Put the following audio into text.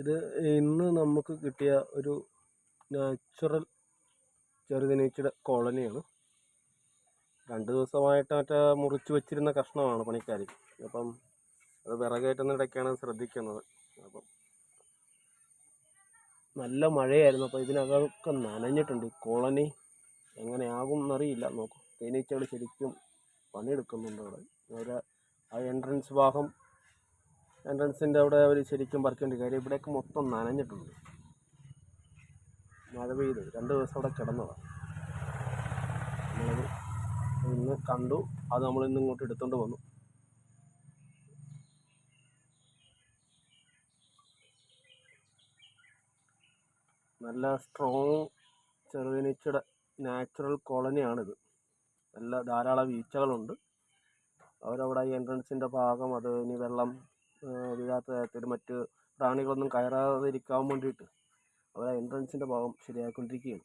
ഇത് ഇന്ന് നമുക്ക് കിട്ടിയ ഒരു നാച്ചുറൽ ചെറുതേനീച്ചയുടെ കോളനിയാണ്. 2 ദിവസമായിട്ട് മറ്റേ മുറിച്ച് വെച്ചിരുന്ന കഷ്ണമാണ് പണിക്കാർ. അപ്പം അത് വിറകേറ്റുന്നിടയ്ക്കാണ് ശ്രദ്ധിക്കുന്നത്. അപ്പം നല്ല മഴയായിരുന്നു. അപ്പോൾ ഇതിനകമൊക്കെ നനഞ്ഞിട്ടുണ്ട്. ഈ കോളനി എങ്ങനെയാകും എന്നറിയില്ല. നോക്കും, തേനീച്ചകൾ ശരിക്കും പണിയെടുക്കുന്നുണ്ട് അവിടെ. അവർ ആ എൻട്രൻസിൻ്റെ അവിടെ അവർ ശരിക്കും പറിച്ചുകൊണ്ടിരിക്കുക. കാര്യം ഇവിടെയൊക്കെ മൊത്തം നനഞ്ഞിട്ടുണ്ട്. മഴ പെയ്ത് 2 ദിവസം അവിടെ കിടന്നതാണ്. നമ്മളത് ഇന്ന് കണ്ടു. അത് നമ്മളിന്ന് ഇങ്ങോട്ട് എടുത്തുകൊണ്ട് വന്നു. നല്ല സ്ട്രോങ് ചെറുതേനീച്ചയുടെ നാച്ചുറൽ കോളനിയാണിത്. ധാരാളം ഈച്ചകളുണ്ട്. അവരവിടെ ഈ എൻട്രൻസിൻ്റെ ഭാഗം, അത് ഇനി വെള്ളം വീഴാത്ത തരത്തിൽ മറ്റ് പ്രാണികളൊന്നും കയറാതിരിക്കാൻ വേണ്ടിയിട്ട് അവർ എൻട്രൻസിൻ്റെ ഭാഗം ശരിയാക്കിക്കൊണ്ടിരിക്കുകയാണ്.